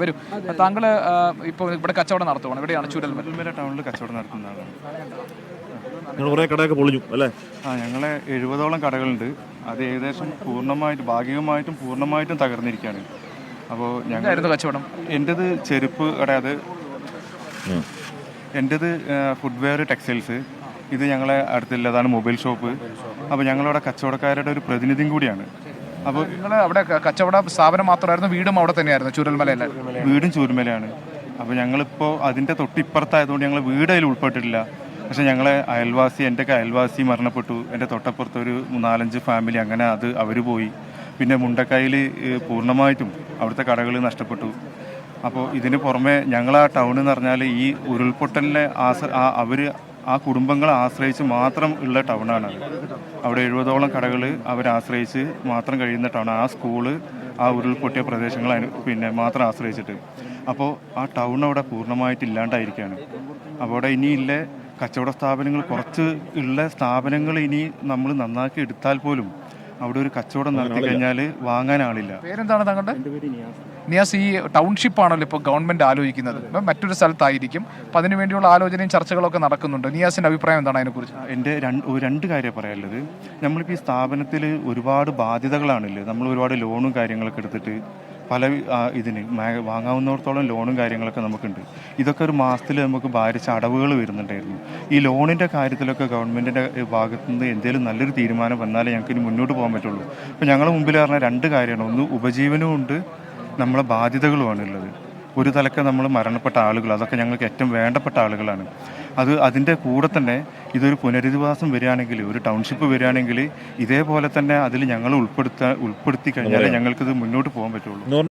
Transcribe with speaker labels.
Speaker 1: വരും. താങ്കൾ ഇപ്പോൾ ഇവിടെ കച്ചവടം നടത്തുവാണ്. എവിടെയാണ്?
Speaker 2: ചൂരൽമല ടൗണിൽ കച്ചവടം നടത്തുന്ന ആളാണ്.
Speaker 3: നിങ്ങൾ കുറേ കടയൊക്കെ പൊളിഞ്ഞു അല്ലേ?
Speaker 2: ഞങ്ങളെ 70ഓളം കടകളുണ്ട്. അത് ഏകദേശം ഭാഗികമായിട്ടും പൂർണ്ണമായിട്ടും തകർന്നിരിക്കുകയാണ്. അപ്പോൾ
Speaker 1: എന്തായിരുന്നു കച്ചവടം?
Speaker 2: എൻ്റേത് ചെരുപ്പ് കട, എൻ്റേത് ഫുട്വെയർ ടെക്സ്റ്റൈൽസ്. ഇത് ഞങ്ങളെ അടുത്തുള്ളതാണ് മൊബൈൽ ഷോപ്പ്. അപ്പോൾ ഞങ്ങളവിടെ കച്ചവടക്കാരുടെ ഒരു പ്രതിനിധിയും കൂടിയാണ്. അപ്പോൾ
Speaker 1: നിങ്ങൾ അവിടെ കച്ചവട സ്ഥാപനം മാത്രമായിരുന്നു, വീടും അവിടെ തന്നെയായിരുന്നു ചൂരൽമലയല്ല?
Speaker 2: വീടും ചൂരൽമലയാണ്. അപ്പോൾ ഞങ്ങളിപ്പോൾ അതിൻ്റെ തൊട്ടിപ്പുറത്തായതുകൊണ്ട് ഞങ്ങൾ വീട് അതിൽ ഉൾപ്പെട്ടിട്ടില്ല. പക്ഷേ ഞങ്ങളെ എൻ്റെയൊക്കെ അയൽവാസി മരണപ്പെട്ടു. എൻ്റെ തൊട്ടപ്പുറത്ത് ഒരു 4-5 ഫാമിലി, അങ്ങനെ അവർ പോയി. പിന്നെ മുണ്ടക്കായിൽ പൂർണ്ണമായിട്ടും അവിടുത്തെ കടകൾ നഷ്ടപ്പെട്ടു. അപ്പോൾ ഇതിന് പുറമെ ഞങ്ങളാ ടൗൺ എന്ന് പറഞ്ഞാൽ ഈ ഉരുൾപൊട്ടലിനെ ആ കുടുംബങ്ങളെ ആശ്രയിച്ച് മാത്രം ഉള്ള ടൗണാണ്. അവിടെ 70ഓളം കടകൾ അവരാശ്രയിച്ച് മാത്രം കഴിയുന്ന ടൗൺ. ആ സ്കൂള് ആ ഉരുൾപൊട്ടിയ പ്രദേശങ്ങൾ മാത്രം ആശ്രയിച്ചിട്ട്. അപ്പോൾ ആ ടൗൺ അവിടെ പൂർണ്ണമായിട്ട് ഇല്ലാണ്ടായിരിക്കുകയാണ്. അപ്പോൾ അവിടെ ഇനിയില്ല കച്ചവട സ്ഥാപനങ്ങൾ, കുറച്ച് ഉള്ള സ്ഥാപനങ്ങൾ ഇനി നമ്മൾ നന്നാക്കി എടുത്താൽ പോലും അവിടെ ഒരു കച്ചവടം നടത്തി കഴിഞ്ഞാൽ വാങ്ങാൻ ആളില്ല.
Speaker 1: പേരെന്താണ് താങ്കളുടെ? നിയാസ്. ഈ ടൗൺഷിപ്പ് ആണല്ലോ ഇപ്പോൾ ഗവൺമെന്റ് ആലോചിക്കുന്നത്, ഇപ്പം മറ്റൊരു സ്ഥലത്തായിരിക്കും. അപ്പം അതിനു വേണ്ടിയുള്ള ആലോചനയും ചർച്ചകളൊക്കെ നടക്കുന്നുണ്ട്. നിയാസിന്റെ അഭിപ്രായം എന്താണ് അതിനെക്കുറിച്ച്?
Speaker 2: എൻ്റെ രണ്ട് കാര്യം പറയാനുള്ളത്. നമ്മളിപ്പോൾ ഈ സ്ഥാപനത്തിൽ ഒരുപാട് ബാധ്യതകളാണല്ലോ. നമ്മൾ ഒരുപാട് ലോണും കാര്യങ്ങളൊക്കെ എടുത്തിട്ട് പല ഇതിന് വാങ്ങാവുന്നിടത്തോളം ലോണും കാര്യങ്ങളൊക്കെ നമുക്കുണ്ട്. ഇതൊക്കെ ഒരു മാസത്തിൽ നമുക്ക് ഭാരിച്ച അടവുകൾ വരുന്നുണ്ടായിരുന്നു. ഈ ലോണിൻ്റെ കാര്യത്തിലൊക്കെ ഗവൺമെൻറ്റിൻ്റെ ഭാഗത്തുനിന്ന് എന്തെങ്കിലും നല്ലൊരു തീരുമാനം വന്നാലേ ഞങ്ങൾക്ക് ഇനി മുന്നോട്ട് പോകാൻ പറ്റുള്ളൂ. അപ്പോൾ ഞങ്ങളുടെ മുമ്പിൽ പറഞ്ഞ രണ്ട് കാര്യമാണ്. ഒന്ന്, ഉപജീവനവും ഉണ്ട്, നമ്മളെ ബാധ്യതകളുമാണ് ഉള്ളത്. ഒരു തലക്ക് നമ്മൾ മരണപ്പെട്ട ആളുകൾ, അതൊക്കെ ഞങ്ങൾക്ക് ഏറ്റവും വേണ്ടപ്പെട്ട ആളുകളാണ്. അതിൻ്റെ കൂടെ തന്നെ ഇതൊരു പുനരധിവാസം വരികയാണെങ്കിൽ, ഒരു ടൗൺഷിപ്പ് വരികയാണെങ്കിൽ ഇതേപോലെ തന്നെ അതിൽ ഞങ്ങൾ ഉൾപ്പെടുത്തി കഴിഞ്ഞാലേ ഞങ്ങൾക്കിത് മുന്നോട്ട് പോകാൻ പറ്റുള്ളൂ.